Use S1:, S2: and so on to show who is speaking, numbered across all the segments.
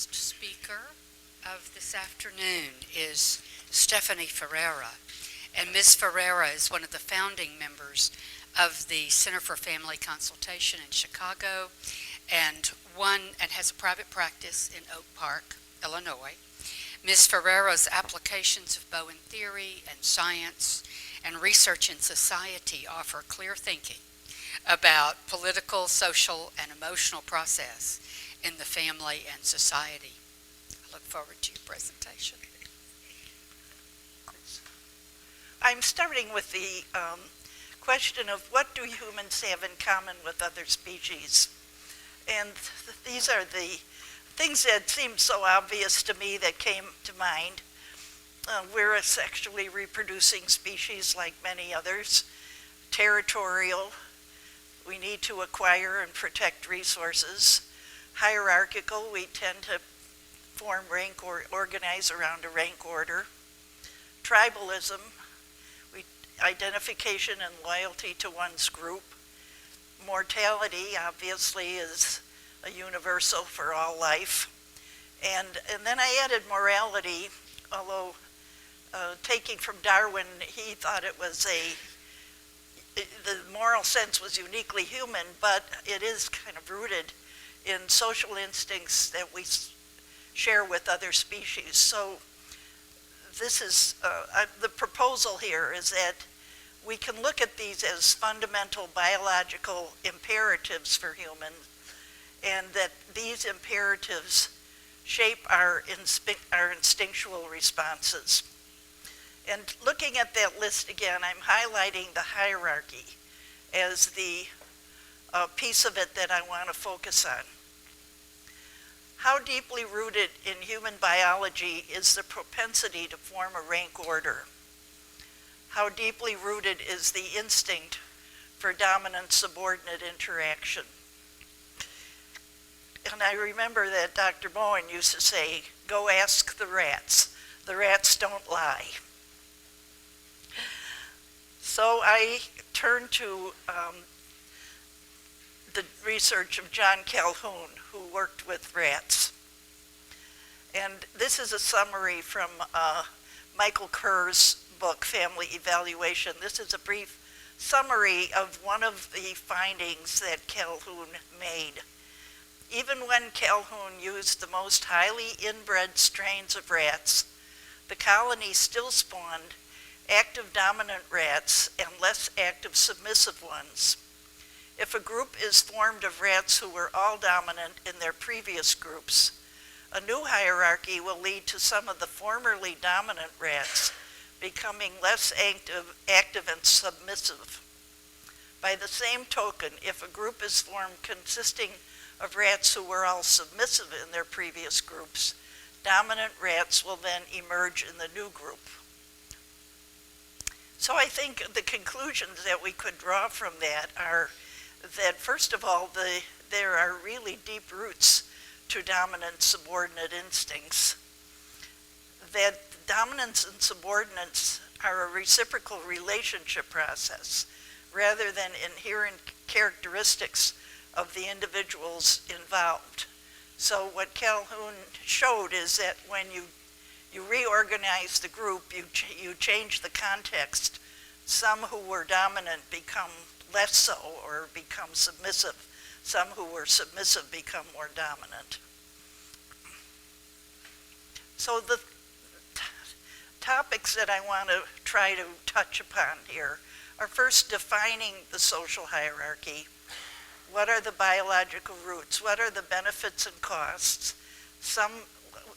S1: last speaker of this afternoon is Stephanie Ferrera. And Ms. Ferrera is one of the founding members of the Center for Family Consultation in Chicago and has a private practice in Oak Park, Illinois. Ms. Ferrera's applications of Bowen theory and science and research in society offer clear thinking about political, social, and emotional process in the family and society. I look forward to your presentation.
S2: I'm starting with the question of what do humans have in common with other species? And these are the things that seemed so obvious to me that came to mind. We're a sexually reproducing species like many others, territorial. We need to acquire and protect resources. Hierarchical, we tend to form rank or organize around a rank order. Tribalism, identification and loyalty to one's group. Mortality, obviously, is a universal for all life. And then I added morality, although taking from Darwin, he thought it was the moral sense was uniquely human, but it is kind of rooted in social instincts that we share with other species. So this is, the proposal here is that we can look at these as fundamental biological imperatives for humans, and that these imperatives shape our instinctual responses. And looking at that list again, I'm highlighting the hierarchy as the piece of it that I want to focus on. How deeply rooted in human biology is the propensity to form a rank order? How deeply rooted is the instinct for dominant-subordinate interaction? And I remember that Dr. Bowen used to say, "Go ask the rats. The rats don't lie." So I turned to the research of John Calhoun, who worked with rats. And this is a summary from Michael Kerr's book, Family Evaluation. This is a brief summary of one of the findings that Calhoun made. Even when Calhoun used the most highly inbred strains of rats, the colony still spawned active dominant rats and less active submissive ones. If a group is formed of rats who were all dominant in their previous groups, a new hierarchy will lead to some of the formerly dominant rats becoming less active and submissive. By the same token, if a group is formed consisting of rats who were all submissive in their previous groups, dominant rats will then emerge in the new group. So I think the conclusions that we could draw from that are that, first of all, there are really deep roots to dominant subordinate instincts, that dominance and subordinance are a reciprocal relationship process rather than inherent characteristics of the individuals involved. So what Calhoun showed is that when you reorganize the group, you change the context. Some who were dominant become less so or become submissive. Some who were submissive become more dominant. So the topics that I want to try to touch upon here are first defining the social hierarchy. What are the biological roots? What are the benefits and costs? Some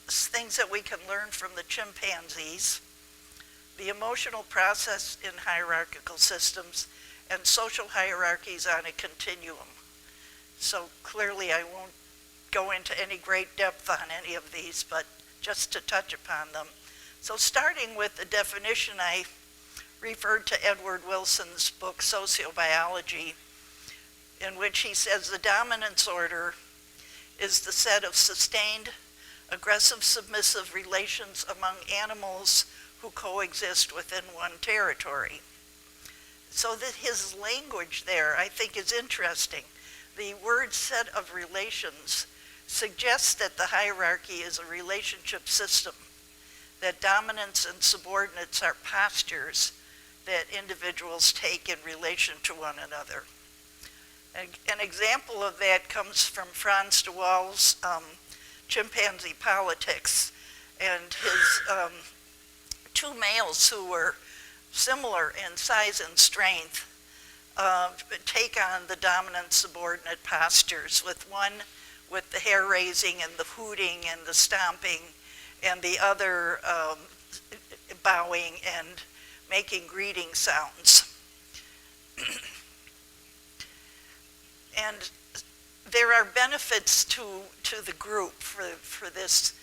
S2: things that we can learn from the chimpanzees, the emotional process in hierarchical systems, and social hierarchies on a continuum. So clearly I won't go into any great depth on any of these, but just to touch upon them. So starting with the definition, I referred to Edward Wilson's book, Sociobiology, in which he says the dominance order is the set of sustained aggressive submissive relations among animals who coexist within one territory. So that his language there, I think, is interesting. The word set of relations suggests that the hierarchy is a relationship system, that dominance and subordinates are postures that individuals take in relation to one another. An example of that comes from Frans de Waal's Chimpanzee Politics, and his two males who were similar in size and strength take on the dominant subordinate postures, with one with the hair raising and the hooting and the stomping, and the other bowing and making greeting sounds. And there are benefits to the group for this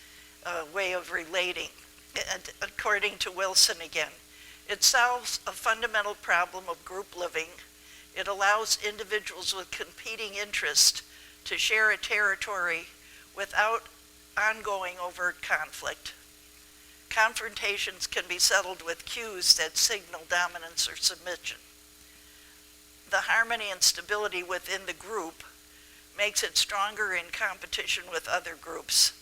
S2: way of relating. And according to Wilson again, it solves a fundamental problem of group living. It allows individuals with competing interests to share a territory without ongoing overt conflict. Confrontations can be settled with cues that signal dominance or submission. The harmony and stability within the group makes it stronger in competition with other groups.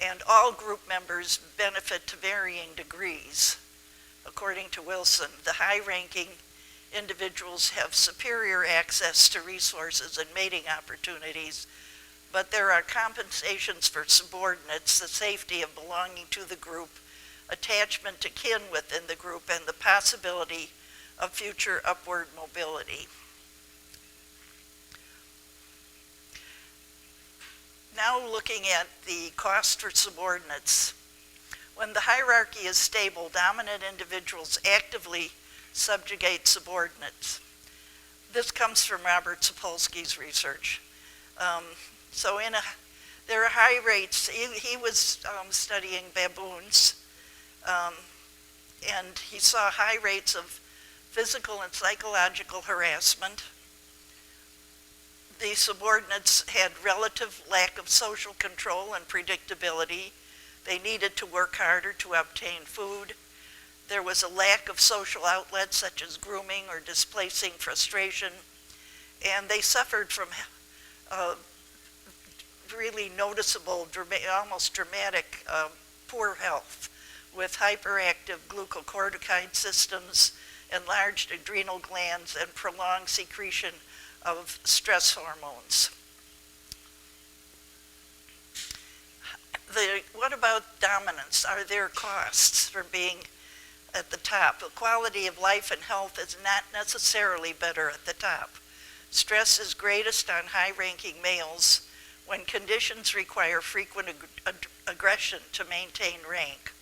S2: And all group members benefit to varying degrees. According to Wilson, the high-ranking individuals have superior access to resources and mating opportunities, but there are compensations for subordinates, the safety of belonging to the group, attachment to kin within the group, and the possibility of future upward mobility. Now looking at the cost for subordinates. When the hierarchy is stable, dominant individuals actively subjugate subordinates. This comes from Robert Sapolsky's research. There are high rates. He was studying baboons, and he saw high rates of physical and psychological harassment. The subordinates had relative lack of social control and predictability. They needed to work harder to obtain food. There was a lack of social outlets such as grooming or displacing frustration, and they suffered from really noticeable, almost dramatic poor health, with hyperactive glucocorticoid systems, enlarged adrenal glands, and prolonged secretion of stress hormones. What about dominance? Are there costs for being at the top? The quality of life and health is not necessarily better at the top. Stress is greatest on high-ranking males when conditions require frequent aggression to maintain rank.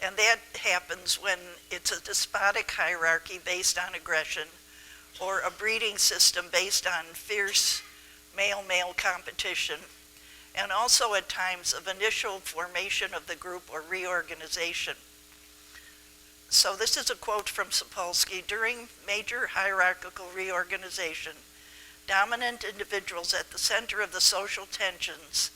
S2: And that happens when it's a despotic hierarchy based on aggression, or a breeding system based on fierce male-male competition, and also at times of initial formation of the group or reorganization. So this is a quote from Sapolsky. During major hierarchical reorganization, dominant individuals at the center of the social tensions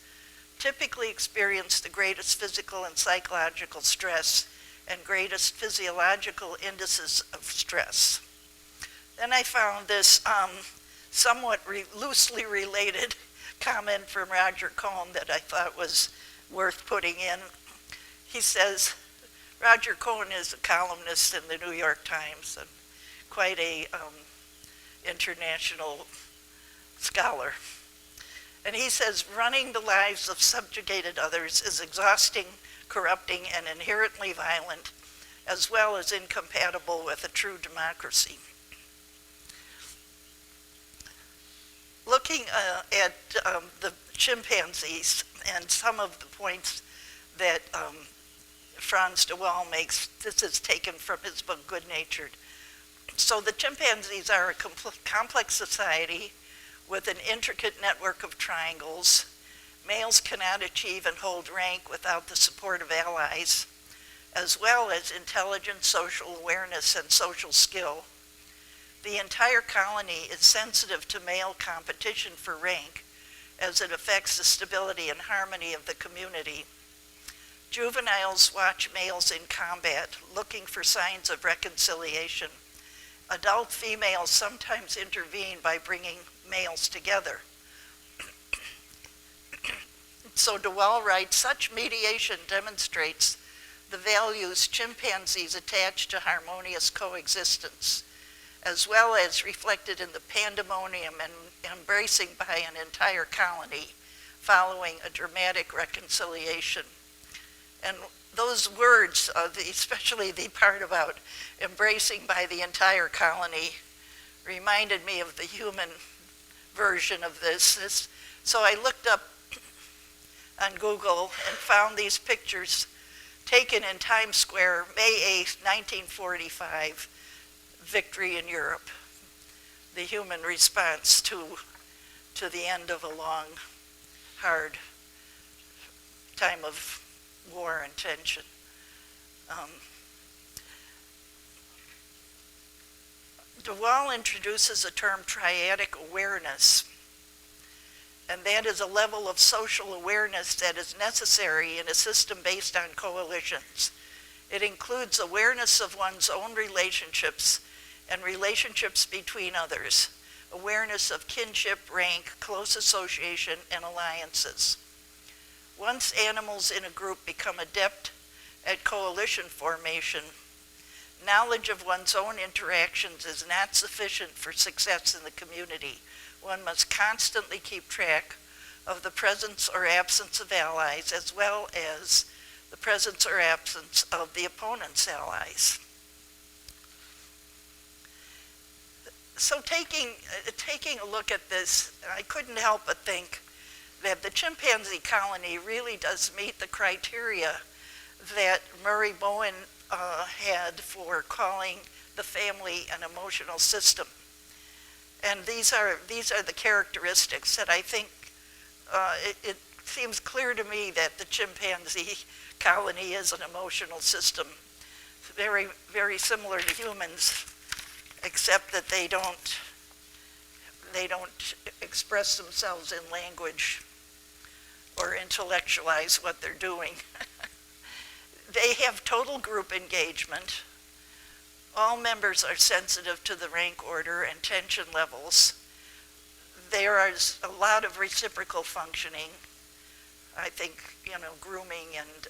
S2: typically experience the greatest physical and psychological stress and greatest physiological indices of stress. Then I found this somewhat loosely related comment from Roger Cohn that I thought was worth putting in. He says, Roger Cohn is a columnist in the New York Times and quite a international scholar. And he says, running the lives of subjugated others is exhausting, corrupting, and inherently violent, as well as incompatible with a true democracy. Looking at the chimpanzees and some of the points that Frans de Waal makes, this is taken from his book, Good Natured. So the chimpanzees are a complex society with an intricate network of triangles. Males cannot achieve and hold rank without the support of allies, as well as intelligence, social awareness, and social skill. The entire colony is sensitive to male competition for rank, as it affects the stability and harmony of the community. Juveniles watch males in combat, looking for signs of reconciliation. Adult females sometimes intervene by bringing males together. So DeWall writes, such mediation demonstrates the values chimpanzees attach to harmonious coexistence, as well as reflected in the pandemonium and embracing by an entire colony following a dramatic reconciliation. And those words, especially the part about embracing by the entire colony, reminded me of the human version of this. So I looked up on Google and found these pictures taken in Times Square, May 8th, 1945, victory in Europe, the human response to the end of a long, hard time of war and tension. DeWall introduces a term triadic awareness, and that is a level of social awareness that is necessary in a system based on coalitions. It includes awareness of one's own relationships and relationships between others, awareness of kinship, rank, close association, and alliances. Once animals in a group become adept at coalition formation, knowledge of one's own interactions is not sufficient for success in the community. One must constantly keep track of the presence or absence of allies, as well as the presence or absence of the opponent's allies. So taking a look at this, I couldn't help but think that the chimpanzee colony really does meet the criteria that Murray Bowen had for calling the family an emotional system. And these are the characteristics that I think it seems clear to me that the chimpanzee colony is an emotional system, very, very similar to humans, except that they don't express themselves in language or intellectualize what they're doing. They have total group engagement. All members are sensitive to the rank order and tension levels. There is a lot of reciprocal functioning. I think, grooming and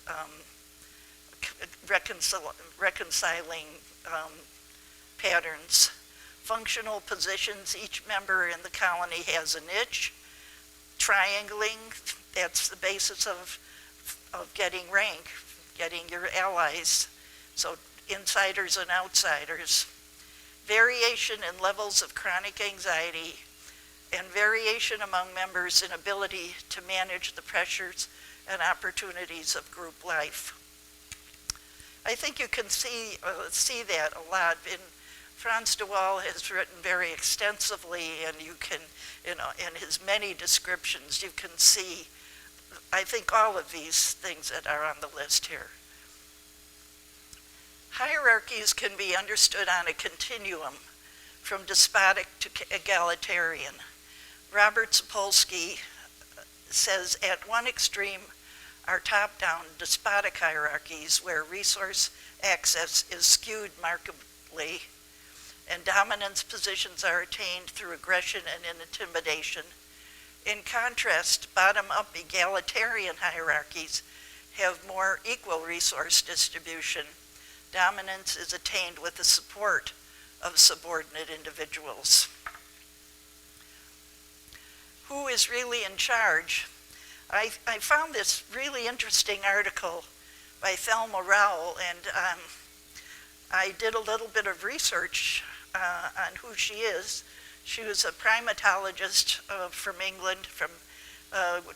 S2: reconciling patterns. Functional positions, each member in the colony has a niche. Triangling, that's the basis of getting rank, getting your allies. So insiders and outsiders. Variation in levels of chronic anxiety and variation among members in ability to manage the pressures and opportunities of group life. I think you can see that a lot. Frans de Waal has written very extensively, and you can, in his many descriptions, you can see, I think, all of these things that are on the list here. Hierarchies can be understood on a continuum from despotic to egalitarian. Robert Sapolsky says at one extreme are top-down despotic hierarchies where resource access is skewed markedly and dominance positions are attained through aggression and intimidation. In contrast, bottom-up egalitarian hierarchies have more equal resource distribution. Dominance is attained with the support of subordinate individuals. Who is really in charge? I found this really interesting article by Thelma Rowell, and I did a little bit of research on who she is. She was a primatologist from England,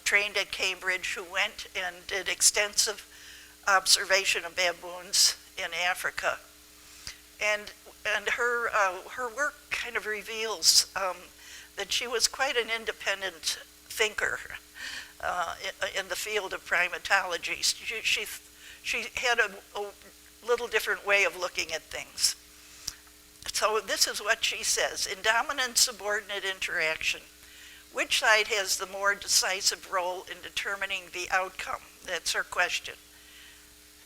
S2: trained at Cambridge, who went and did extensive observation of baboons in Africa. And her work kind of reveals that she was quite an independent thinker in the field of primatology. She had a little different way of looking at things. So this is what she says. In dominant-subordinate interaction, which side has the more decisive role in determining the outcome? That's her question.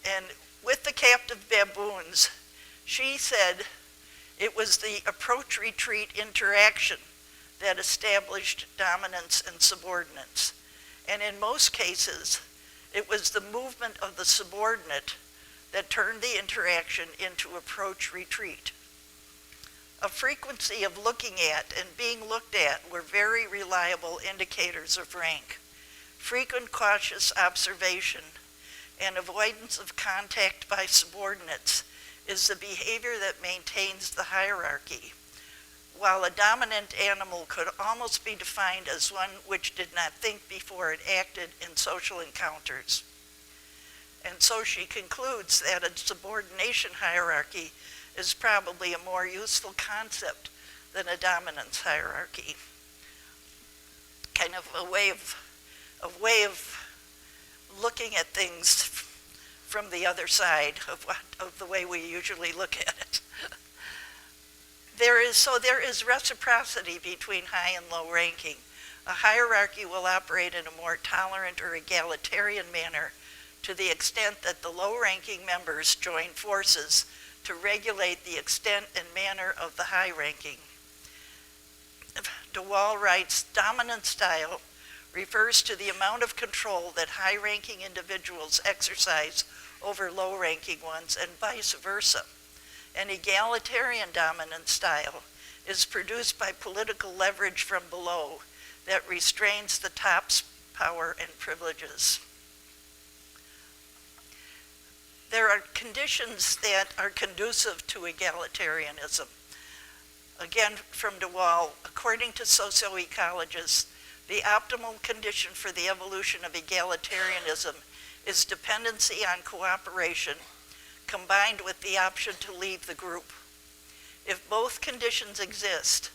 S2: And with the captive baboons, she said it was the approach-retreat interaction that established dominance and subordinates. And in most cases, it was the movement of the subordinate that turned the interaction into approach-retreat. A frequency of looking at and being looked at were very reliable indicators of rank. Frequent cautious observation and avoidance of contact by subordinates is the behavior that maintains the hierarchy, while a dominant animal could almost be defined as one which did not think before it acted in social encounters. And so she concludes that a subordination hierarchy is probably a more useful concept than a dominance hierarchy. Kind of a way of looking at things from the other side of the way we usually look at it. There is reciprocity between high and low ranking. A hierarchy will operate in a more tolerant or egalitarian manner to the extent that the low-ranking members join forces to regulate the extent and manner of the high-ranking. DeWall writes, dominant style refers to the amount of control that high-ranking individuals exercise over low-ranking ones and vice versa. An egalitarian dominant style is produced by political leverage from below that restrains the top's power and privileges. There are conditions that are conducive to egalitarianism. Again, from DeWall, according to socioecologists, the optimal condition for the evolution of egalitarianism is dependency on cooperation combined with the option to leave the group. If both conditions exist,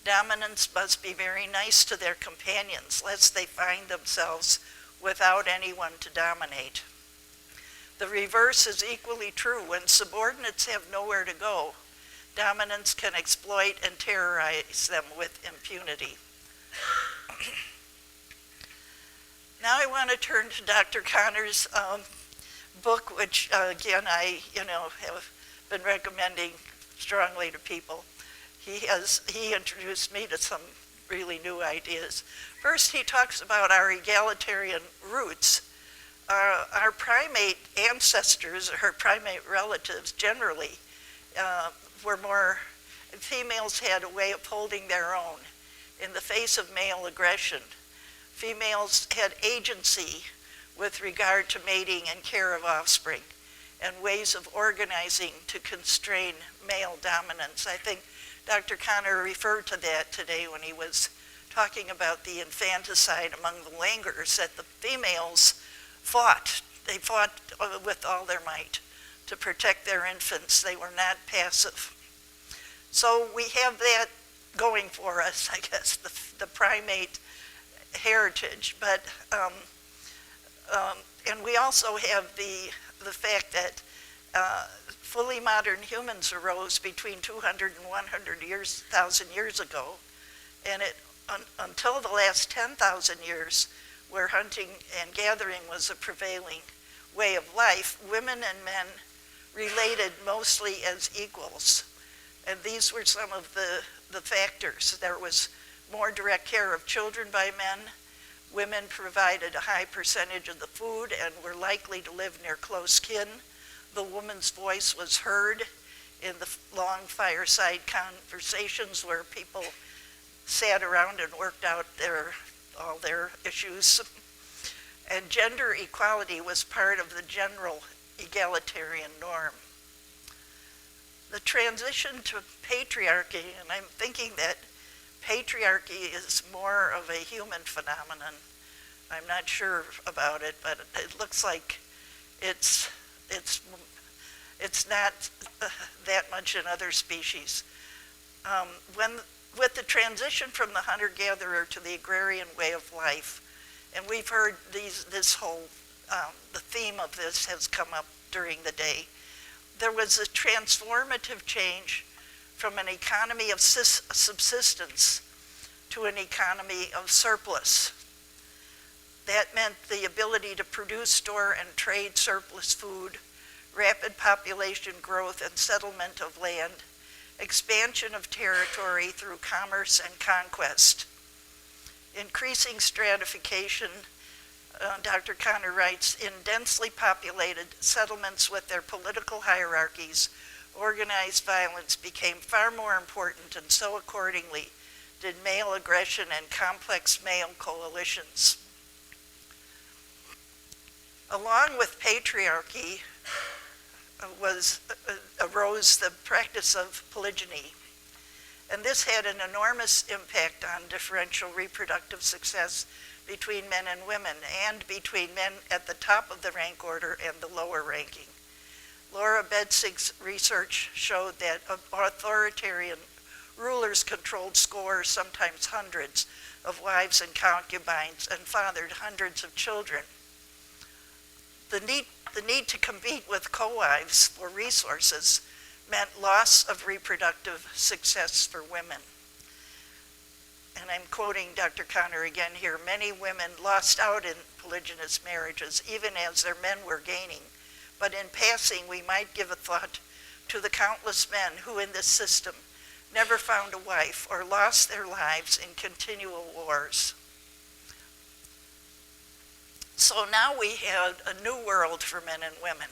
S2: dominants must be very nice to their companions lest they find themselves without anyone to dominate. The reverse is equally true. When subordinates have nowhere to go, dominants can exploit and terrorize them with impunity. Now I want to turn to Dr. Connor's book, which again I have been recommending strongly to people. He introduced me to some really new ideas. First, he talks about our egalitarian roots. Our primate ancestors, or primate relatives generally, females had a way of holding their own in the face of male aggression. Females had agency with regard to mating and care of offspring and ways of organizing to constrain male dominance. I think Dr. Connor referred to that today when he was talking about the infanticide among the Langurs, that the females fought. They fought with all their might to protect their infants. They were not passive. So we have that going for us, I guess, the primate heritage. But and we also have the fact that fully modern humans arose between 200 and 100,000 years ago, and until the last 10,000 years, where hunting and gathering was a prevailing way of life, women and men related mostly as equals. And these were some of the factors. There was more direct care of children by men. Women provided a high percentage of the food and were likely to live near close kin. The woman's voice was heard in the long fireside conversations where people sat around and worked out all their issues. And gender equality was part of the general egalitarian norm. The transition to patriarchy, and I'm thinking that patriarchy is more of a human phenomenon. I'm not sure about it, but it looks like it's not that much in other species. With the transition from the hunter-gatherer to the agrarian way of life, and we've heard the theme of this has come up during the day, there was a transformative change from an economy of subsistence to an economy of surplus. That meant the ability to produce, store, and trade surplus food, rapid population growth and settlement of land, expansion of territory through commerce and conquest, increasing stratification, Dr. Connor writes, in densely populated settlements with their political hierarchies, organized violence became far more important, and so accordingly did male aggression and complex male coalitions. Along with patriarchy arose the practice of polygyny, and this had an enormous impact on differential reproductive success between men and women, and between men at the top of the rank order and the lower ranking. Laura Bedsig's research showed that authoritarian rulers controlled scores, sometimes hundreds, of wives and concubines and fathered hundreds of children. The need to compete with co-wives for resources meant loss of reproductive success for women. And I'm quoting Dr. Connor again here, many women lost out in polygynous marriages, even as their men were gaining. But in passing, we might give a thought to the countless men who in this system never found a wife or lost their lives in continual wars. So now we had a new world for men and women.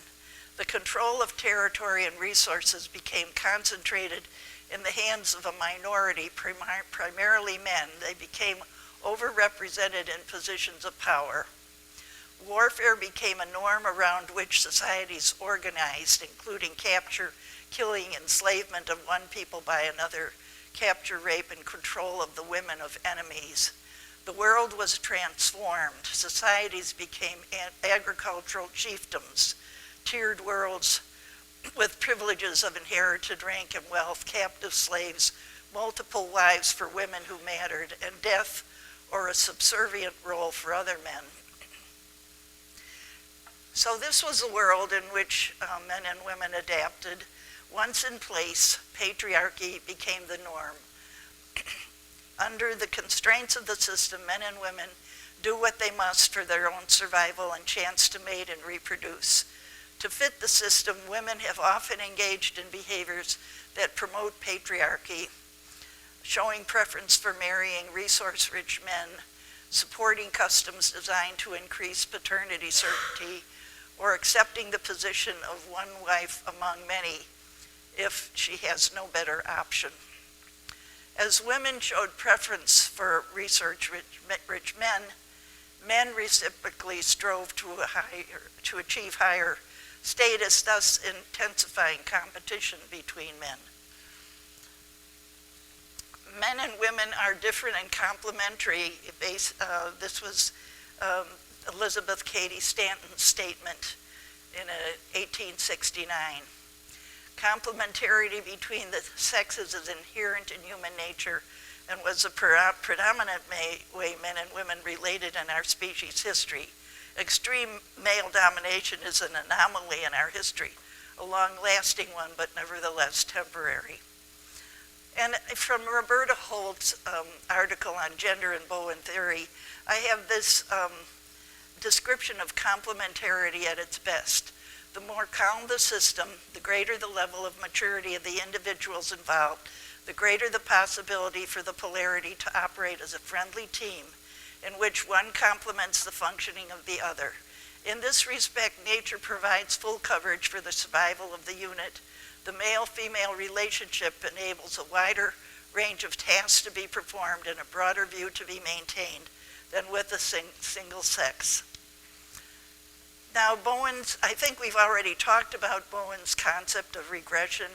S2: The control of territory and resources became concentrated in the hands of a minority, primarily men. They became overrepresented in positions of power. Warfare became a norm around which societies organized, including capture, killing, enslavement of one people by another, capture, rape, and control of the women of enemies. The world was transformed. Societies became agricultural chiefdoms, tiered worlds with privileges of inherited rank and wealth, captive slaves, multiple wives for women who mattered, and death or a subservient role for other men. So this was a world in which men and women adapted. Once in place, patriarchy became the norm. Under the constraints of the system, men and women do what they must for their own survival and chance to mate and reproduce. To fit the system, women have often engaged in behaviors that promote patriarchy, showing preference for marrying resource-rich men, supporting customs designed to increase paternity certainty, or accepting the position of one wife among many if she has no better option. As women showed preference for resource-rich men, men reciprocally strove to achieve higher status, thus intensifying competition between men. Men and women are different and complementary. This was Elizabeth Cady Stanton's statement in 1869. Complementarity between the sexes is inherent in human nature and was the predominant way men and women related in our species' history. Extreme male domination is an anomaly in our history, a long-lasting one, but nevertheless temporary. And from Roberta Holt's article on gender and Bowen theory, I have this description of complementarity at its best. The more calm the system, the greater the level of maturity of the individuals involved, the greater the possibility for the polarity to operate as a friendly team in which one complements the functioning of the other. In this respect, nature provides full coverage for the survival of the unit. The male-female relationship enables a wider range of tasks to be performed and a broader view to be maintained than with a single sex. Now, Bowen's, I think we've already talked about Bowen's concept of regression.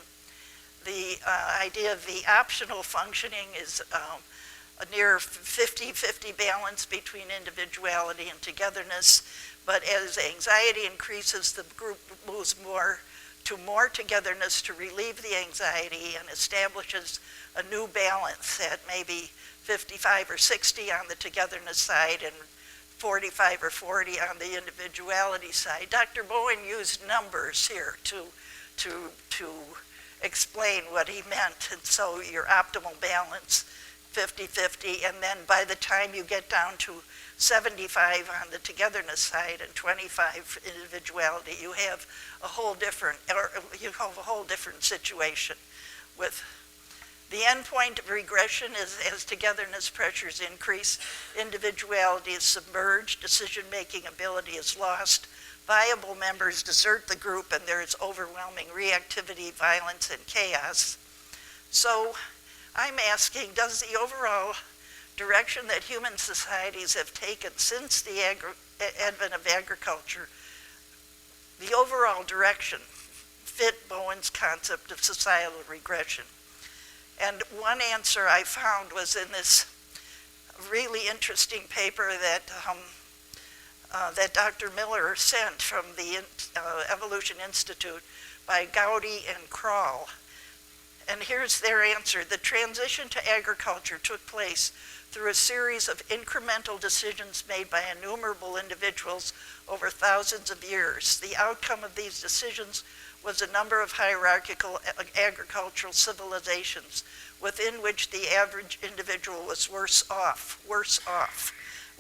S2: The idea of the optional functioning is a near 50-50 balance between individuality and togetherness, but as anxiety increases, the group moves more togetherness to relieve the anxiety and establishes a new balance at maybe 55 or 60 on the togetherness side and 45 or 40 on the individuality side. Dr. Bowen used numbers here to explain what he meant, and so your optimal balance, 50-50, and then by the time you get down to 75 on the togetherness side and 25 individuality, you have a whole different situation with The endpoint of regression is as togetherness pressures increase, individuality is submerged, decision-making ability is lost, viable members desert the group, and there is overwhelming reactivity, violence, and chaos. So I'm asking, does the overall direction that human societies have taken since the advent of agriculture, the overall direction, fit Bowen's concept of societal regression? And one answer I found was in this really interesting paper that Dr. Miller sent from the Evolution Institute by Gowdy and Kroll. And here's their answer. The transition to agriculture took place through a series of incremental decisions made by innumerable individuals over thousands of years. The outcome of these decisions was a number of hierarchical agricultural civilizations within which the average individual was worse off.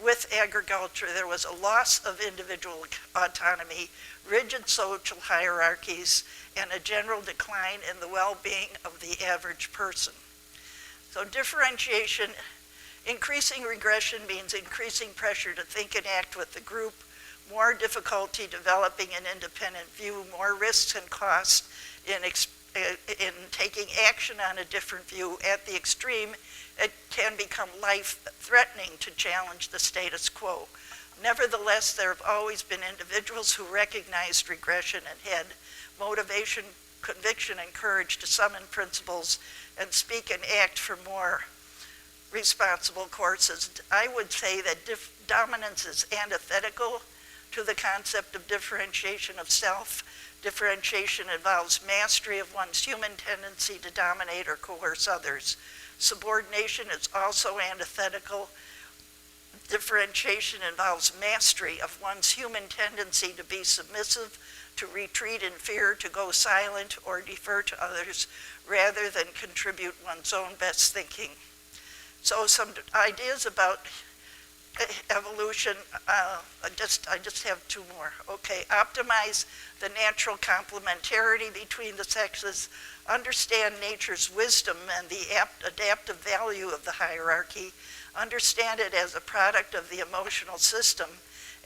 S2: With agriculture, there was a loss of individual autonomy, rigid social hierarchies, and a general decline in the well-being of the average person. So differentiation, increasing regression means increasing pressure to think and act with the group, more difficulty developing an independent view, more risks and costs in taking action on a different view. At the extreme, it can become life-threatening to challenge the status quo. Nevertheless, there have always been individuals who recognized regression and had motivation, conviction, and courage to summon principles and speak and act for more responsible courses. I would say that dominance is antithetical to the concept of differentiation of self. Differentiation involves mastery of one's human tendency to dominate or coerce others. Subordination is also antithetical. Differentiation involves mastery of one's human tendency to be submissive, to retreat in fear, to go silent, or defer to others, rather than contribute one's own best thinking. So some ideas about evolution, I just have two more. Okay, optimize the natural complementarity between the sexes, understand nature's wisdom and the adaptive value of the hierarchy, understand it as a product of the emotional system,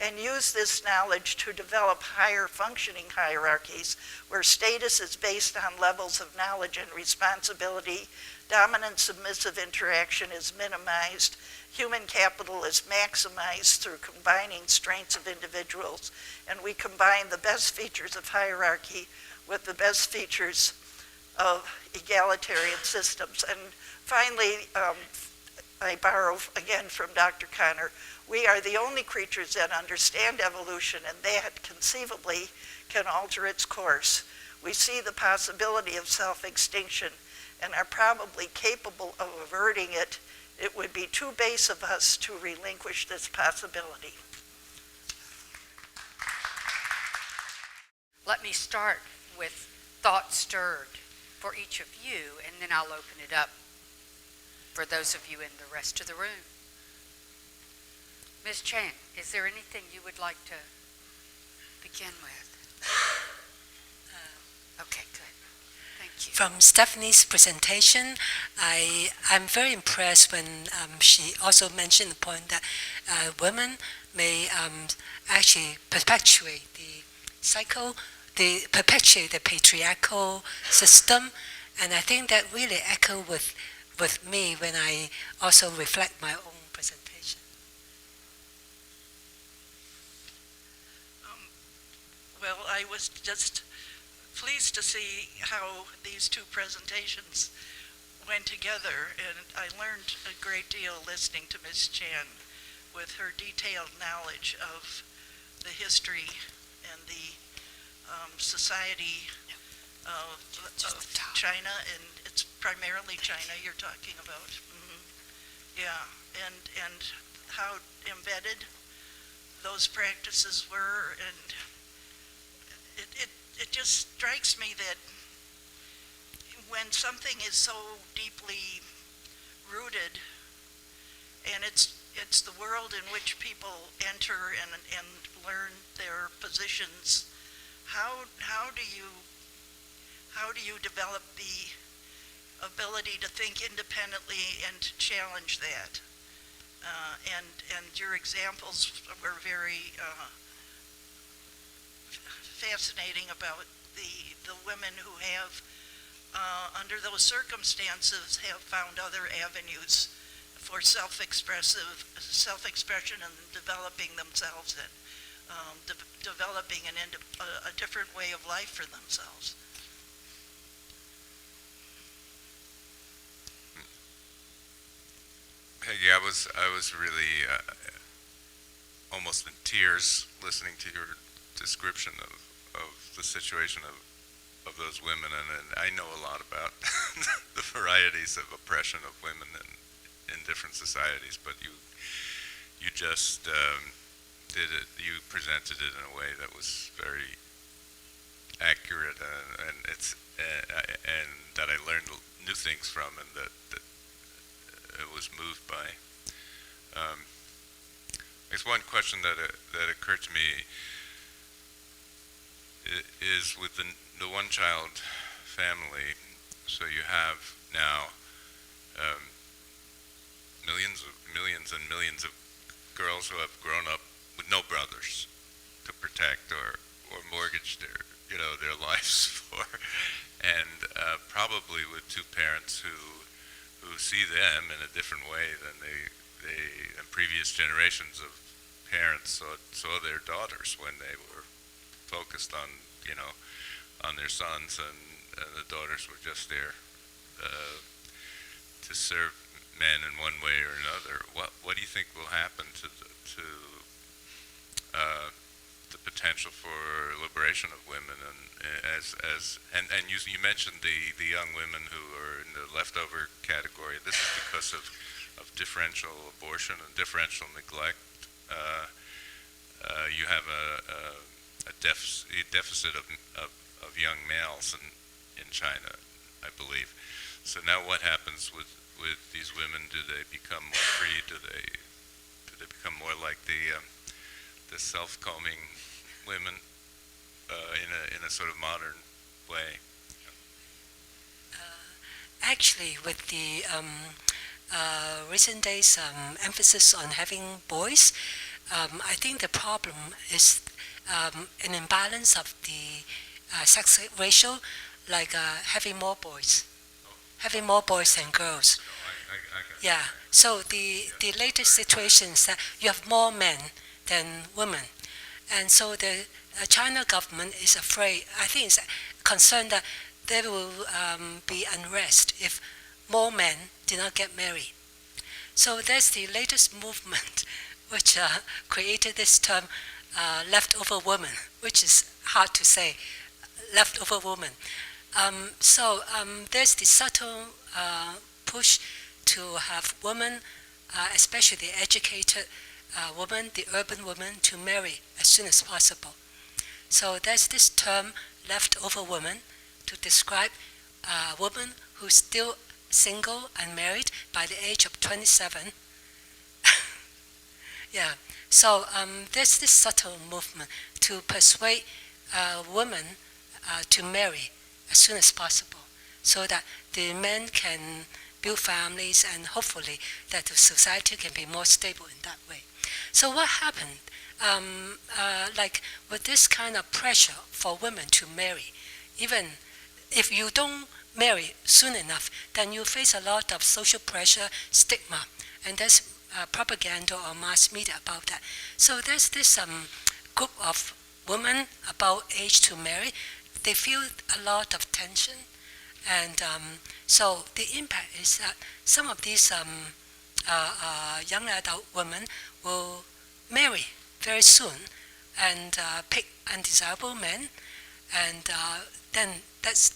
S2: and use this knowledge to develop higher functioning hierarchies where status is based on levels of knowledge and responsibility, dominant submissive interaction is minimized, human capital is maximized through combining strengths of individuals, and we combine the best features of hierarchy with the best features of egalitarian systems. And finally, I borrow again from Dr. Connor, we are the only creatures that understand evolution and that conceivably can alter its course. We see the possibility of self-extinction and are probably capable of averting it. It would be too base of us to relinquish this possibility.
S1: Let me start with thoughts stirred for each of you, and then I'll open it up for those of you in the rest of the room. Ms. Chan, is there anything you would like to begin with? Okay, good. Thank you.
S3: From Stephanie's presentation, I'm very impressed when she also mentioned the point that women may actually perpetuate the cycle, perpetuate the patriarchal system, and I think that really echoed with me when I also reflect my own presentation.
S2: Well, I was just pleased to see how these two presentations went together, and I learned a great deal listening to Ms. Chan with her detailed knowledge of the history and the society of China, and it's primarily China you're talking about. Mm-hmm. Yeah, and how embedded those practices were, and it just strikes me that when something is so deeply rooted, and it's the world in which people enter and learn their positions, how do you develop the ability to think independently and to challenge that. And your examples were very fascinating about the women who have, under those circumstances, have found other avenues for self-expression and developing themselves and developing a different way of life for themselves.
S4: Peggy, I was really almost in tears listening to your description of the situation of those women, and I know a lot about the varieties of oppression of women in different societies, but you just you presented it in a way that was very accurate, and it's and that I learned new things from, and that it was moved by. There's one question that occurred to me is with the one-child family. So you have now millions and millions of girls who have grown up with no brothers to protect or mortgage their lives for, and probably with two parents who see them in a different way than they and previous generations of parents saw their daughters when they were focused on their sons, and the daughters were just there to serve men in one way or another. What do you think will happen to the potential for liberation of women, and you mentioned the young women who are in the leftover category. This is because of differential abortion and differential neglect. You have a deficit of young males in China, I believe. So now what happens with these women? Do they become more free? Do they become more like the self-combing women in a sort of modern way?
S3: Actually, with the recent days emphasis on having boys, I think the problem is an imbalance of the sex ratio, like having more boys than girls. Yeah. So the latest situation is that you have more men than women, and so the China government is afraid. I think it's concerned that there will be unrest if more men do not get married. So that's the latest movement, which created this term leftover woman, which is hard to say, leftover woman. So there's the subtle push to have women, especially the educated woman, the urban woman, to marry as soon as possible. So there's this term leftover woman to describe a woman who's still single and married by the age of 27. Yeah. So there's this subtle movement to persuade women to marry as soon as possible, so that the men can build families, and hopefully that the society can be more stable in that way. So what happened? Like with this kind of pressure for women to marry, even if you don't marry soon enough, then you face a lot of social pressure, stigma, and there's propaganda or mass media about that. So there's this group of women about age to marry. They feel a lot of tension, and so the impact is that some of these young adult women will marry very soon and pick undesirable men, and then that's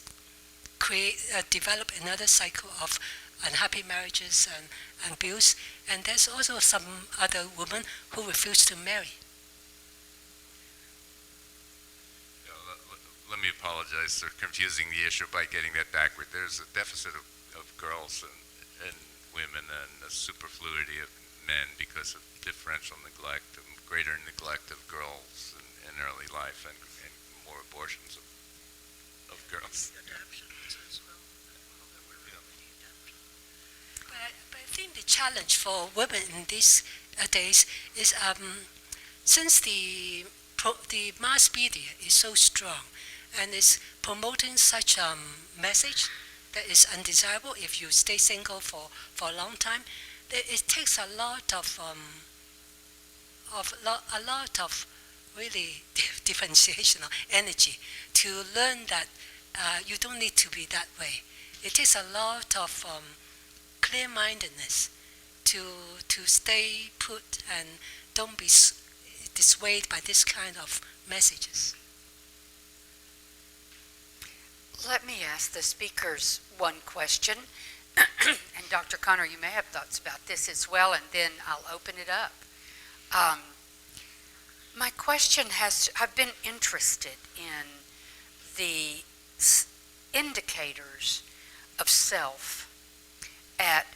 S3: develop another cycle of unhappy marriages and abuse. And there's also some other women who refuse to marry.
S4: Let me apologize for confusing the issue by getting that backward. There's a deficit of girls and women, and a superfluity of men because of differential neglect and greater neglect of girls in early life, and more abortions of girls.
S2: Adoptions as well.
S3: challenge for women in these days is since the mass media is so strong and is promoting such message that is undesirable if you stay single for a long time, that it takes a lot of a lot of really differentiation or energy to learn that you don't need to be that way. It takes a lot of clear-mindedness to stay put and don't be dissuaded by this kind of messages.
S1: Let me ask the speakers one question, and Dr. Connor, you may have thoughts about this as well, and then I'll open it up. My question I've been interested in the indicators of self at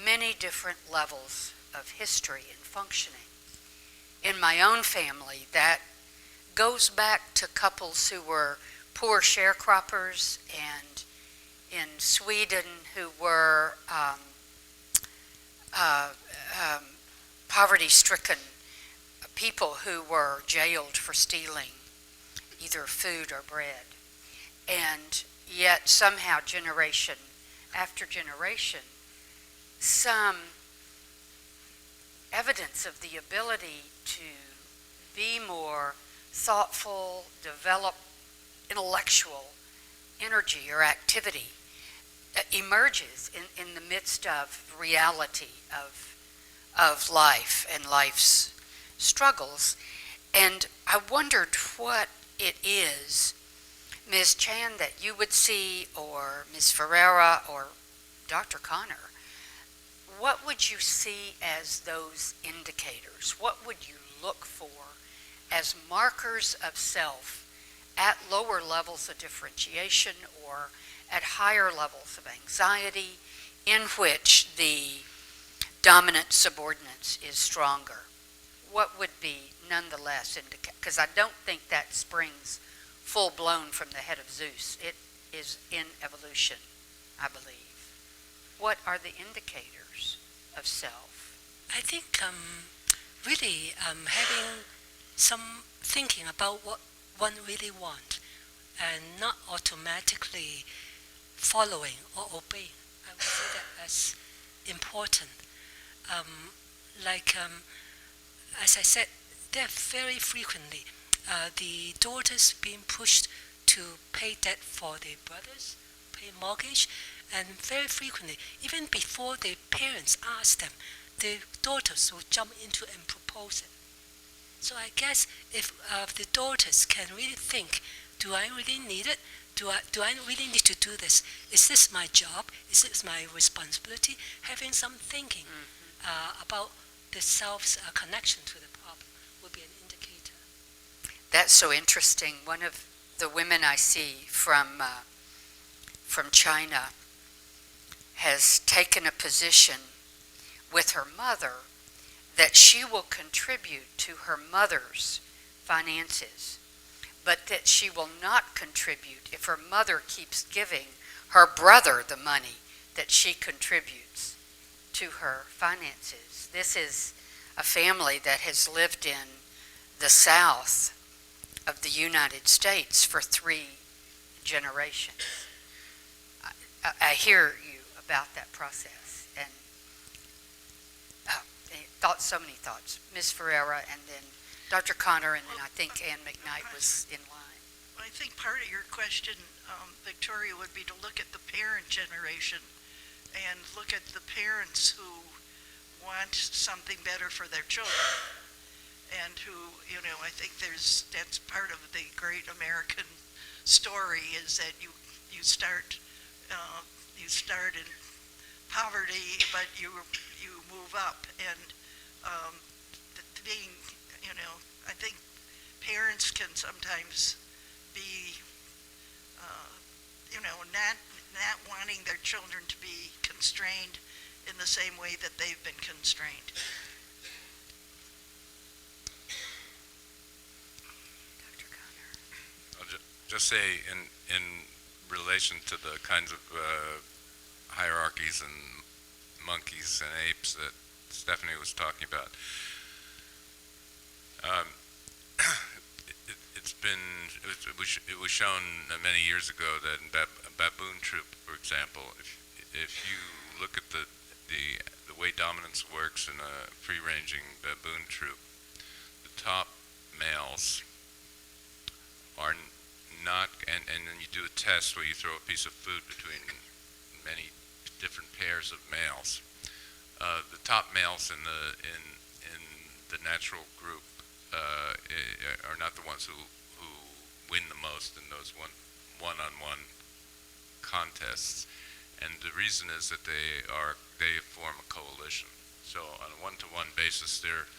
S1: many different levels of history and functioning. In my own family, that goes back to couples who were poor sharecroppers, and in Sweden who were poverty-stricken people who were jailed for stealing either food or bread. And yet somehow generation after generation, some evidence of the ability to be more thoughtful, develop intellectual energy or activity emerges in the midst of reality of life and life's struggles. And I wondered what it is, Ms. Chan, that you would see, or Ms. Ferrera, or Dr. Connor. What would you see as those indicators? What would you look for as markers of self at lower levels of differentiation or at higher levels of anxiety in which the dominant subordinates is stronger? What would be nonetheless indicate? Because I don't think that springs full-blown from the head of Zeus. It is in evolution, I believe. What are the indicators of self?
S3: I think really having some thinking about what one really wants and not automatically following or obeying. I would say that as important. As I said, there very frequently the daughters being pushed to pay debt for their brothers, pay mortgage, and very frequently, even before their parents ask them, the daughters will jump into and propose it. So I guess if the daughters can really think, do I really need it? Do I really need to do this? Is this my job? Is this my responsibility? Having some thinking about the self's connection to the problem would be an indicator.
S1: That's so interesting. One of the women I see from China has taken a position with her mother that she will contribute to her mother's finances, but that she will not contribute if her mother keeps giving her brother the money that she contributes to her finances. This is a family that has lived in the South of the United States for 3 generations. I hear you about that process, and so many thoughts. Ms. Ferrera, and then Dr. Connor, and then I think Ann McKnight was in line.
S2: I think part of your question, Victoria, would be to look at the parent generation and look at the parents who want something better for their children, and who, I think that's part of the great American story, is that you start in poverty, but you move up, and being, I think parents can sometimes be, not wanting their children to be constrained in the same way that they've been constrained.
S1: Dr. Connor.
S4: I'll just say in relation to the kinds of hierarchies and monkeys and apes that Stephanie was talking about. It was shown many years ago that in baboon troop, for example, if you look at the way dominance works in a free-ranging baboon troop, the top males are not, and then you do a test where you throw a piece of food between many different pairs of males. The top males in the natural group are not the ones who win the most in those one-on-one contests, and the reason is that they form a coalition. So on a one-to-one basis, they're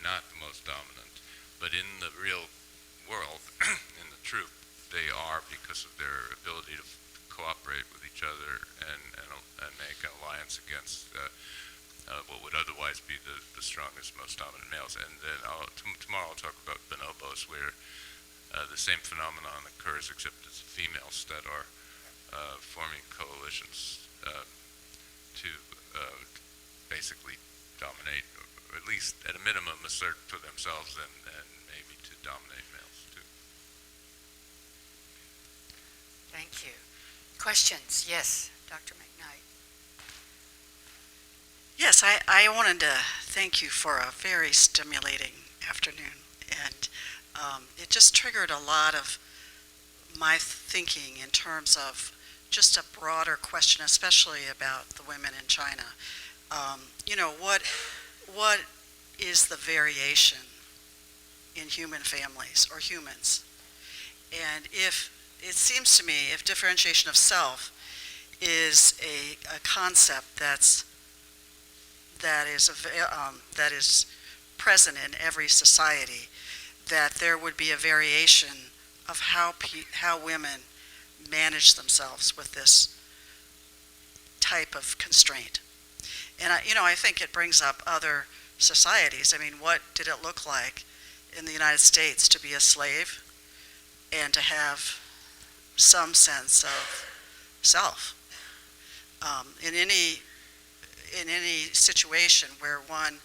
S4: not the most dominant, but in the real world, in the troop, they are, because of their ability to cooperate with each other and make an alliance against what would otherwise be the strongest, most dominant males. And then tomorrow I'll talk about bonobos, where the same phenomenon occurs, except it's females that are forming coalitions to basically dominate, or at least at a minimum assert for themselves, and maybe to dominate males too.
S1: Thank you. Questions? Yes, Dr. McKnight.
S5: Yes, I wanted to thank you for a very stimulating afternoon, and it just triggered a lot of my thinking in terms of just a broader question, especially about the women in China. What is the variation in human families or humans? And if it seems to me, if differentiation of self is a concept that is present in every society, that there would be a variation of how women manage themselves with this type of constraint. And I think it brings up other societies. I mean, what did it look like in the United States to be a slave and to have some sense of self? In any situation where one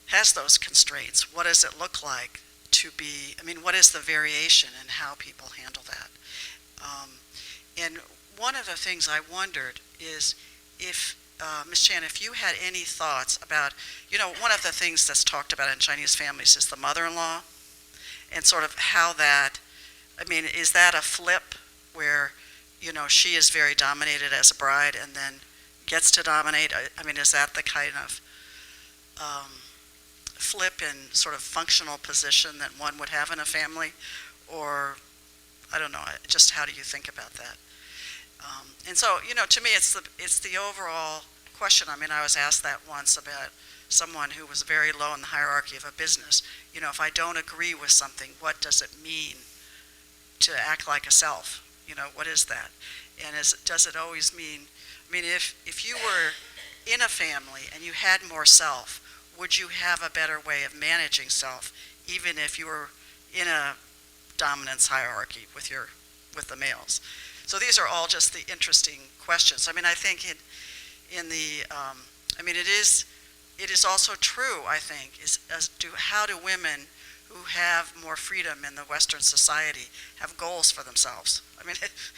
S5: has those constraints, what does it look like to be, what is the variation in how people handle that? And one of the things I wondered is if, Ms. Chan, if you had any thoughts about, one of the things that's talked about in Chinese families is the mother-in-law, and sort of how that, is that a flip where, she is very dominated as a bride and then gets to dominate? Is that the kind of flip in sort of functional position that one would have in a family? Or, I don't know, just how do you think about that? And so, to me, it's the overall question. I was asked that once about someone who was very low in the hierarchy of a business. If I don't agree with something, what does it mean to act like a self? What is that? And does it always mean, if you were in a family and you had more self, would you have a better way of managing self, even if you were in a dominance hierarchy with the males? So these are all just the interesting questions. I think it is also true, I think, how do women who have more freedom in the Western society have goals for themselves?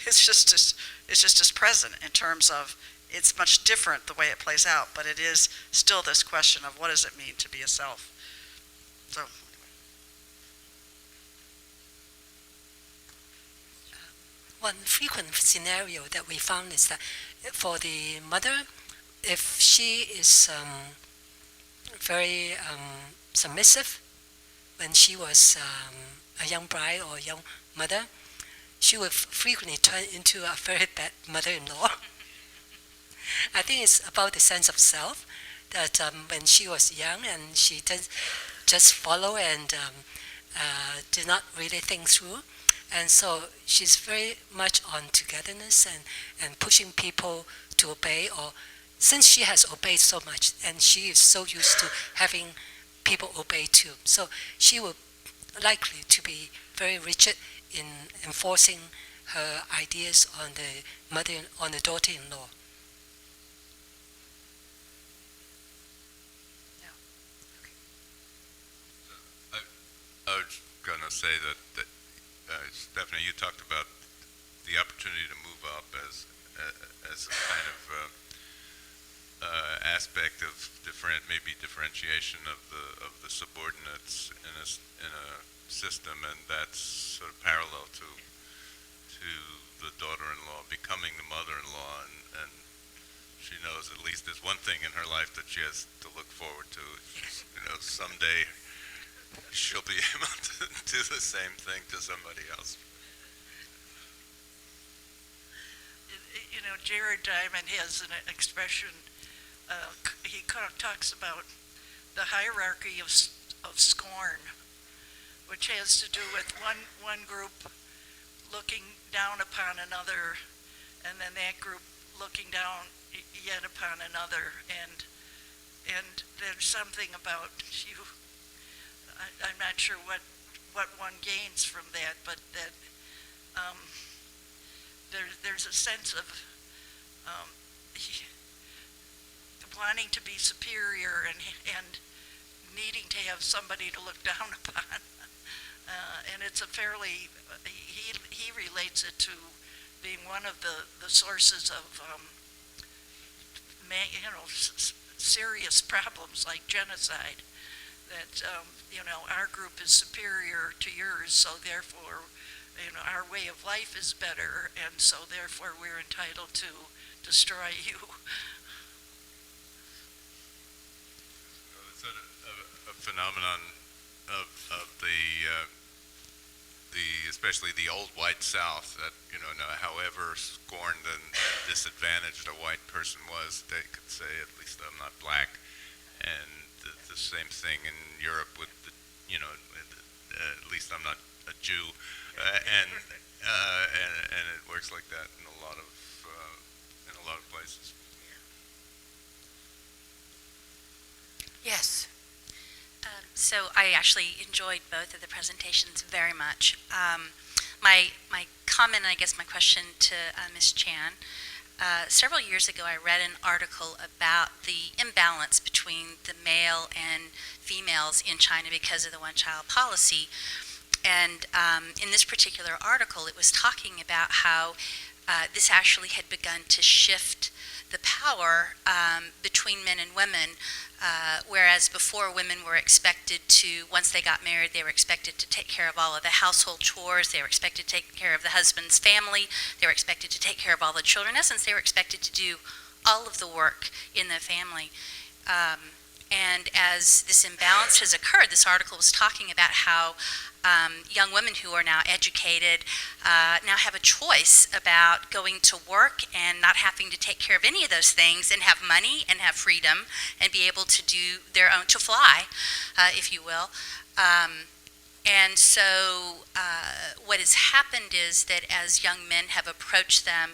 S5: It's just as present in terms of, it's much different the way it plays out, but it is still this question of what does it mean to be a self? So.
S3: One frequent scenario that we found is that for the mother, if she is very submissive when she was a young bride or a young mother, she would frequently turn into a very bad mother-in-law. I think it's about the sense of self, that when she was young and she just follow and did not really think through. And so she's very much on togetherness and pushing people to obey, or since she has obeyed so much and she is so used to having people obey too. So she will likely to be very rigid in enforcing her ideas on the daughter-in-law.
S4: say that Stephanie, you talked about the opportunity to move up as a kind of aspect of maybe differentiation of the subordinates in a system, and that's sort of parallel to the daughter-in-law becoming the mother-in-law, and she knows at least there's one thing in her life that she has to look forward to. Someday she'll be able to do the same thing to somebody else.
S2: Jared Diamond has an expression, he talks about the hierarchy of scorn, which has to do with one group looking down upon another, and then that group looking down yet upon another, and there's something about you, I'm not sure what one gains from that, but that there's a sense of wanting to be superior and needing to have somebody to look down upon. And it's a fairly, he relates it to being one of the sources of, serious problems like genocide. That, our group is superior to yours, so therefore, our way of life is better, and so therefore we're entitled to destroy you.
S4: It's a phenomenon of the especially the old white South that however scorned and disadvantaged a white person was, they could say, at least I'm not black, and the same thing in Europe with at least I'm not a Jew, and it works like that in a lot of places.
S1: Yes.
S6: So I actually enjoyed both of the presentations very much. My comment, and I guess my question to Ms. Chan, several years ago I read an article about the imbalance between the male and females in China because of the one-child policy. And in this particular article, it was talking about how this actually had begun to shift the power between men and women, whereas before women were expected to, once they got married, they were expected to take care of all of the household chores, they were expected to take care of the husband's family, they were expected to take care of all the children. In essence, they were expected to do all of the work in the family. And as this imbalance has occurred, this article was talking about how young women who are now educated now have a choice about going to work and not having to take care of any of those things, and have money and have freedom and be able to do their own, to fly, if you will. And so what has happened is that as young men have approached them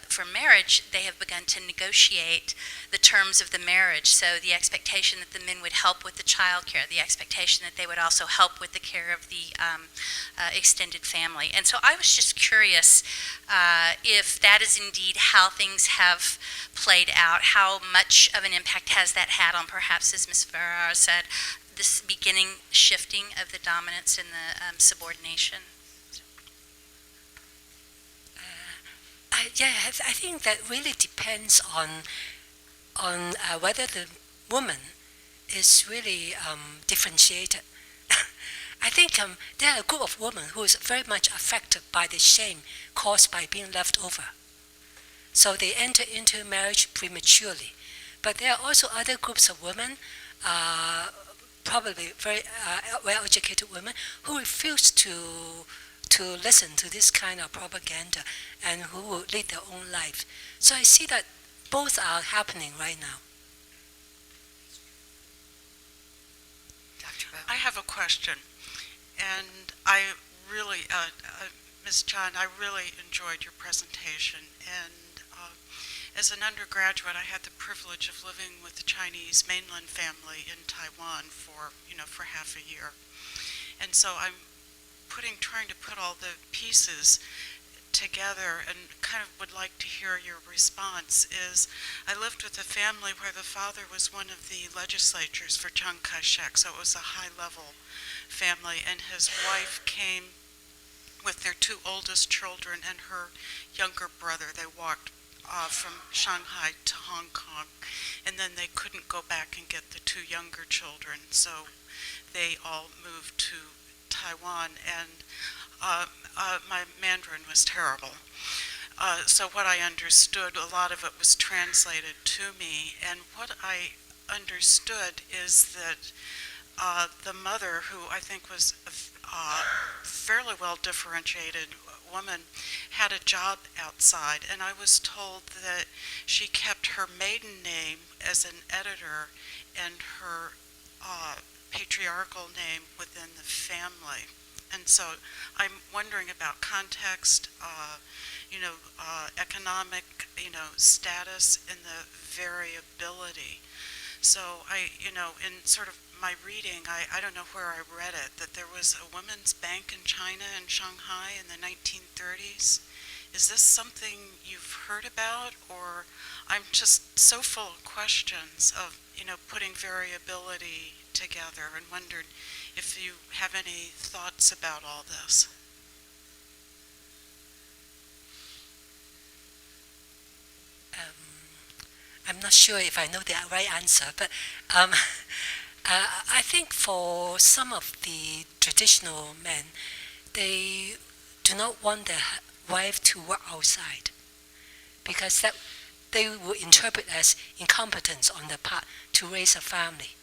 S6: for marriage, they have begun to negotiate the terms of the marriage. So the expectation that the men would help with the child care, the expectation that they would also help with the care of the extended family. And so I was just curious if that is indeed how things have played out, how much of an impact has that had on, perhaps, as Ms. Ferrera said, this beginning shifting of the dominance and the subordination?
S3: I think that really depends on whether the woman is really differentiated. I think there are a group of women who is very much affected by the shame caused by being left over. So they enter into marriage prematurely. But there are also other groups of women, probably very well-educated women, who refuse to listen to this kind of propaganda and who will lead their own life. So I see that both are happening right now.
S1: Dr. Bo.
S5: I have a question, and I really, Ms. Chan, I really enjoyed your presentation, and as an undergraduate, I had the privilege of living with the Chinese mainland family in Taiwan for half a year. And so I'm trying to put all the pieces together and kind of would like to hear your response is, I lived with a family where the father was one of the legislators for Chiang Kai-shek, so it was a high-level family, and his wife came with their two oldest children and her younger brother. They walked from Shanghai to Hong Kong, and then they couldn't go back and get the two younger children, so they all moved to Taiwan, and my Mandarin was terrible. So what I understood, a lot of it was translated to me, and what I understood is that the mother, who I think was a fairly well differentiated woman, had a job outside, and I was told that she kept her maiden name as an editor and her patriarchal name within the family. And so I'm wondering about context, economic, status, and the variability. So in sort of my reading, I don't know where I read it, that there was a women's bank in China and Shanghai in the 1930s. Is this something you've heard about, or I'm just so full of questions of, putting variability together, and wondered if you have any thoughts about all this.
S3: I'm not sure if I know the right answer, but I think for some of the traditional men, they do not want their wife to work outside because that they will interpret as incompetence on their part to raise a family.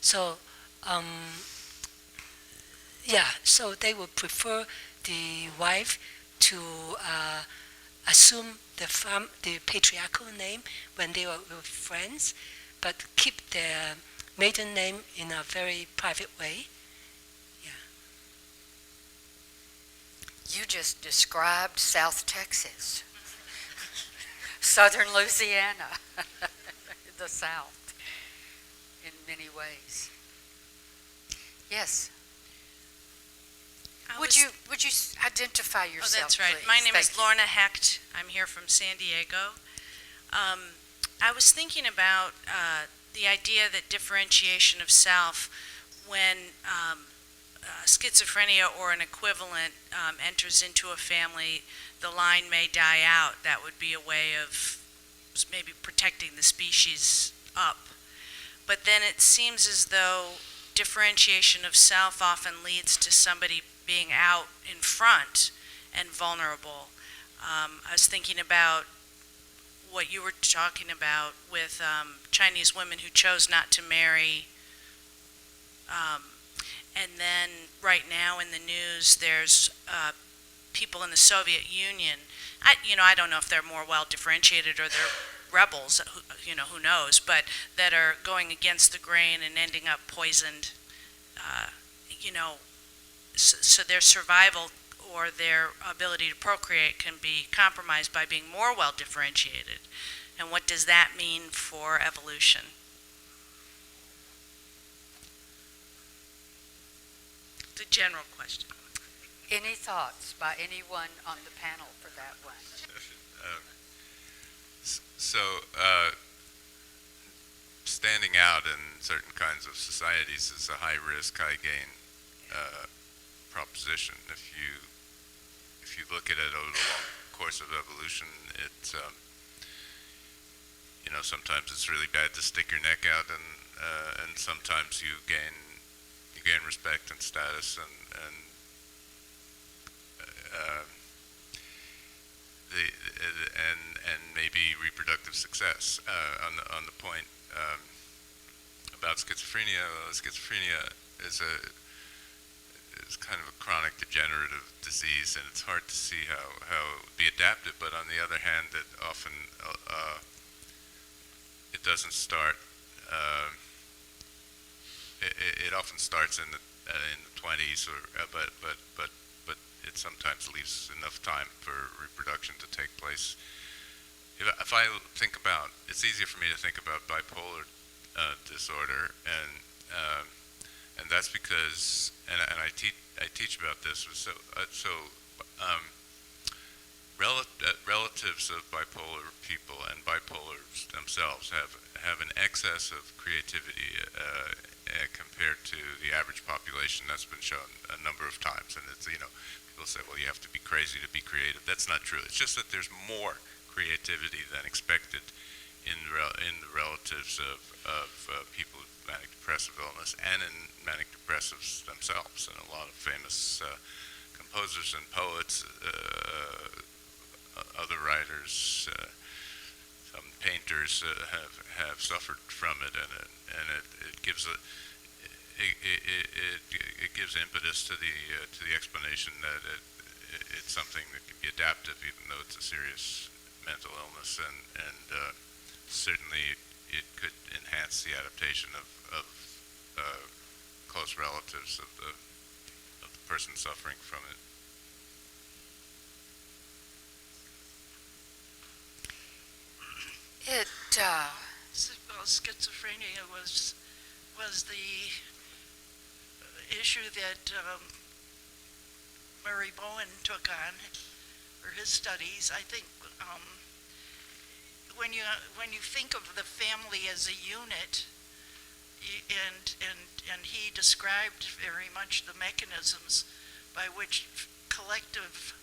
S3: So, so they would prefer the wife to assume the patriarchal name when they were with friends, but keep their maiden name in a very private way.
S1: You just described South Texas, southern Louisiana, the South, in many ways. Yes. Would you identify yourself?
S7: Oh, that's right.
S1: Please?
S7: My name is
S1: Thank you.
S7: Lorna Hecht. I'm here from San Diego. I was thinking about the idea that differentiation of self, when schizophrenia or an equivalent enters into a family, the line may die out. That would be a way of maybe protecting the species up. But then it seems as though differentiation of self often leads to somebody being out in front and vulnerable. I was thinking about what you were talking about with Chinese women who chose not to marry. And then right now in the news, there's people in the Soviet Union. I don't know if they're more well differentiated or they're rebels, who knows, but that are going against the grain and ending up poisoned, so their survival or their ability to procreate can be compromised by being more well differentiated. And what does that mean for evolution? It's a general question.
S1: Any thoughts by anyone on the panel for that one?
S4: Standing out in certain kinds of societies is a high risk, high gain proposition. If you look at it over the long course of evolution, it's sometimes it's really bad to stick your neck out, and sometimes you gain respect and status and maybe reproductive success. On the point about schizophrenia, schizophrenia is kind of a chronic degenerative disease, and it's hard to see how it would be adapted. But on the other hand, it often it doesn't start. It often starts in the 20s, but it sometimes leaves enough time for reproduction to take place. If I think about, it's easier for me to think about bipolar disorder, and that's because, and I teach about this. So relatives of bipolar people and bipolars themselves have an excess of creativity compared to the average population. That's been shown a number of times, and it's, people say, well, you have to be crazy to be creative. That's not true. It's just that there's more creativity than expected in the relatives of people with manic depressive illness and in manic depressives themselves. And a lot of famous composers and poets, other writers, some painters have suffered from it, and it gives it gives impetus to the explanation that it's something that can be adaptive, even though it's a serious mental illness, and certainly it could enhance the adaptation of close relatives of the person suffering from it.
S2: Well, schizophrenia was the issue that Murray Bowen took on for his studies. I think when you think of the family as a unit, and he described very much the mechanisms by which collective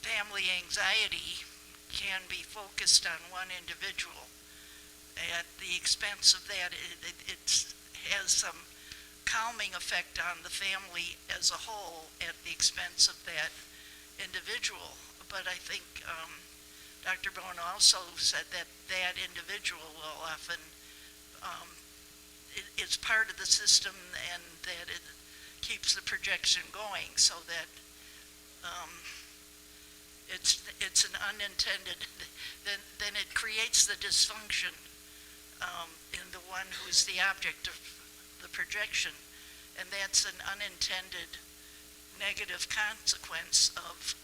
S2: family anxiety can be focused on one individual. At the expense of that, it has some calming effect on the family as a whole at the expense of that individual. But I think Dr. Bowen also said that that individual will often, it's part of the system, and that it keeps the projection going, so that it's an unintended, then it creates the dysfunction in the one who's the object of the projection, and that's an unintended negative consequence of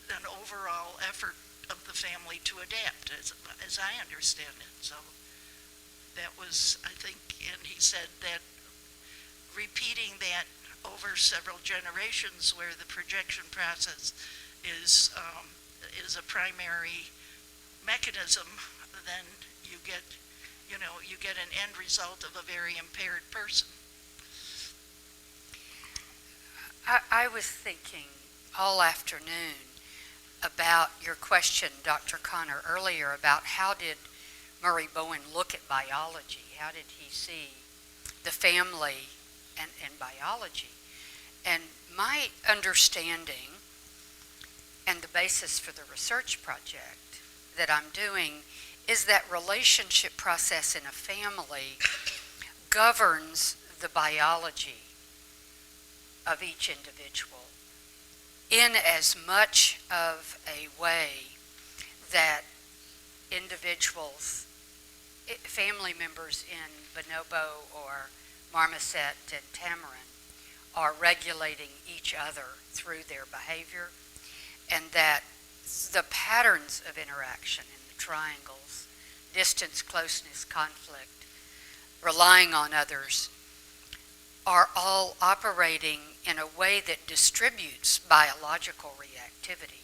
S2: an overall effort of the family to adapt, as I understand it. So that was, I think, and he said that repeating that over several generations, where the projection process is a primary mechanism, then you get an end result of a very impaired person.
S1: I was thinking all afternoon about your question, Dr. Connor, earlier about how did Murray Bowen look at biology? How did he see the family and biology? And my understanding and the basis for the research project that I'm doing is that relationship process in a family governs the biology of each individual in as much of a way that individuals, family members in Bonobo or Marmoset and Tamarin are regulating each other through their behavior, and that the patterns of interaction in the triangles, distance, closeness, conflict, relying on others, are all operating in a way that distributes biological reactivity,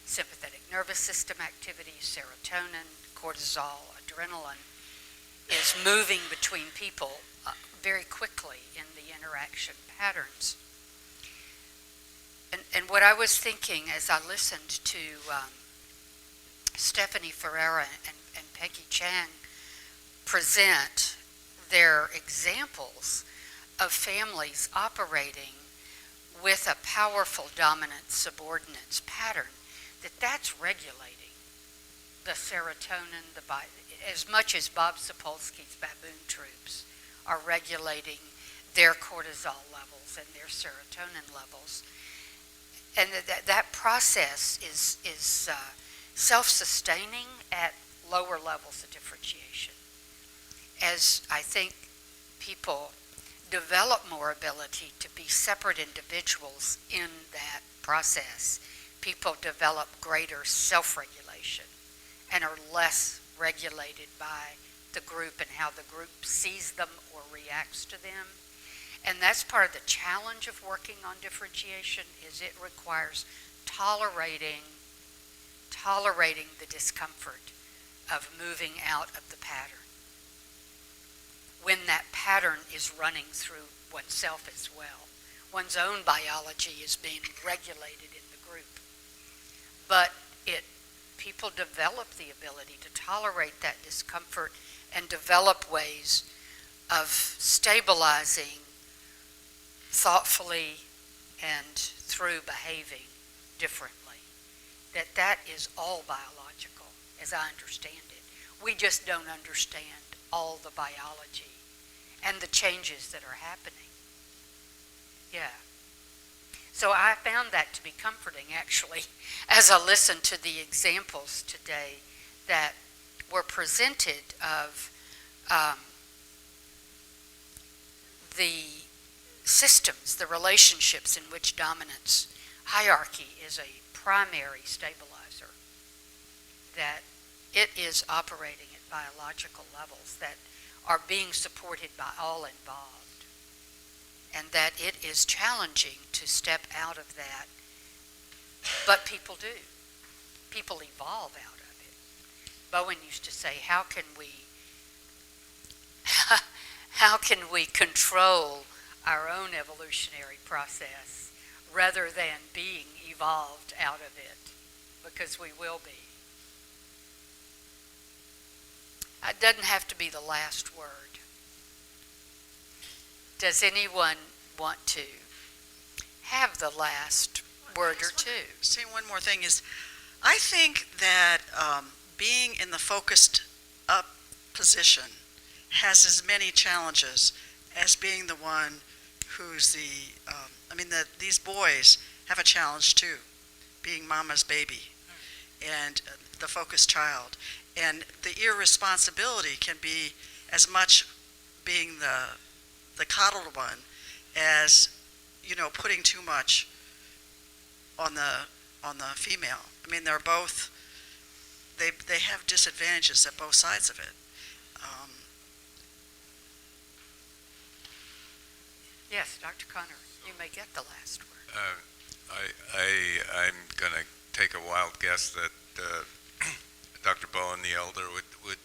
S1: sympathetic nervous system activity, serotonin, cortisol, adrenaline, is moving between people very quickly in the interaction patterns. And what I was thinking as I listened to Stephanie Ferrera and Peggy Chang present their examples of families operating with a powerful dominant subordinates pattern, that's regulating the serotonin, as much as Bob Sapolsky's baboon troops are regulating their cortisol levels and their serotonin levels. And that process is self-sustaining at lower levels of differentiation. As I think people develop more ability to be separate individuals in that process, people develop greater self-regulation and are less regulated by the group and how the group sees them or reacts to them. And that's part of the challenge of working on differentiation, is it requires tolerating the discomfort of moving out of the pattern, when that pattern is running through oneself as well. One's own biology is being regulated in the group. But people develop the ability to tolerate that discomfort and develop ways of stabilizing thoughtfully and through behaving differently. That is all biological, as I understand it. We just don't understand all the biology and the changes that are happening. Yeah. So I found that to be comforting, actually, as I listened to the examples today that were presented of the systems, the relationships in which dominance hierarchy is a primary stabilizer, that it is operating at biological levels that are being supported by all involved, and that it is challenging to step out of that, but people do. People evolve out of it. Bowen used to say, how can we control our own evolutionary process rather than being evolved out of it? Because we will be. It doesn't have to be the last word. Does anyone want to have the last word or two?
S5: Say one more thing is, I think that being in the focused up position has as many challenges as being the one who's these boys have a challenge too, being mama's baby and the focused child. And the irresponsibility can be as much being the coddled one as, putting too much on the female. I mean, they're both, they have disadvantages at both sides of it.
S1: Yes, Dr. Connor, you may get the last word.
S4: I'm going to take a wild guess that Dr. Bowen the Elder would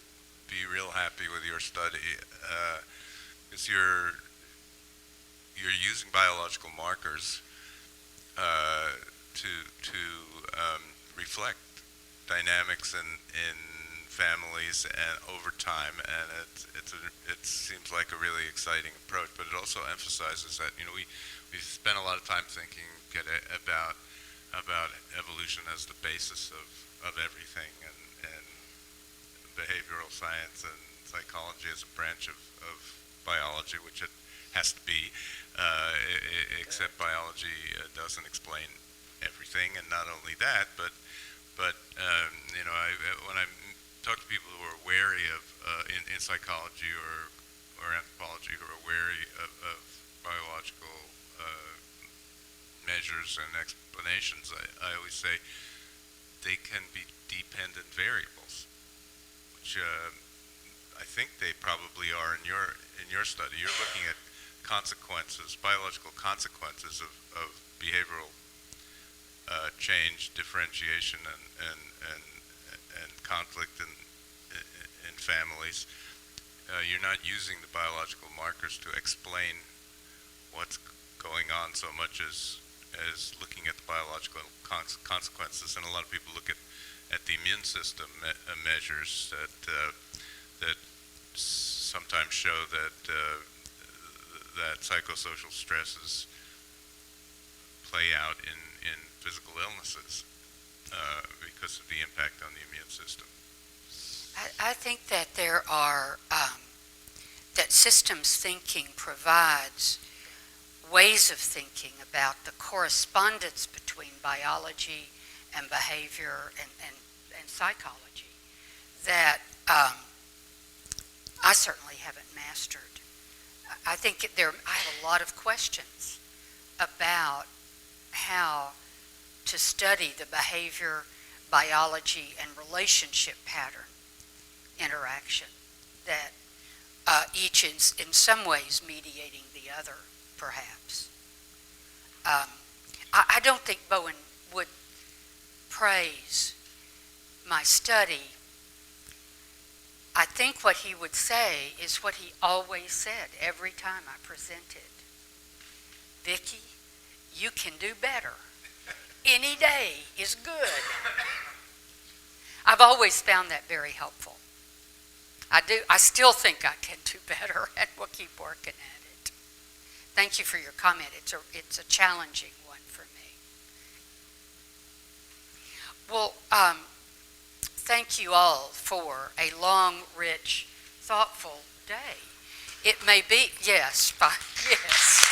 S4: be real happy with your study, because you're using biological markers to reflect dynamics in families and over time, and it seems like a really exciting approach. But it also emphasizes that we spent a lot of time thinking about evolution as the basis of everything, and behavioral science and psychology as a branch of biology, which it has to be, except biology doesn't explain everything. And not only that, but when I talk to people who are wary of in psychology or anthropology, who are wary of biological measures and explanations, I always say they can be dependent variables, which I think they probably are in your study. You're looking at consequences, biological consequences of behavioral change, differentiation, and conflict in families. You're not using the biological markers to explain what's going on so much as looking at the biological consequences. And a lot of people look at the immune system measures that sometimes show that psychosocial stresses play out in physical illnesses because of the impact on the immune system.
S1: I think that there are, that systems thinking provides ways of thinking about the correspondence between biology and behavior and psychology that I certainly haven't mastered. I think I have a lot of questions about how to study the behavior, biology, and relationship pattern interaction, that each is in some ways mediating the other, perhaps. I don't think Bowen would praise my study, I think what he would say is what he always said every time I presented. Vicki, you can do better. Any day is good. I've always found that very helpful. I still think I can do better, and we'll keep working at it. Thank you for your comment. It's a challenging one for me. Well, thank you all for a long, rich, thoughtful day. It may be, yes, yes.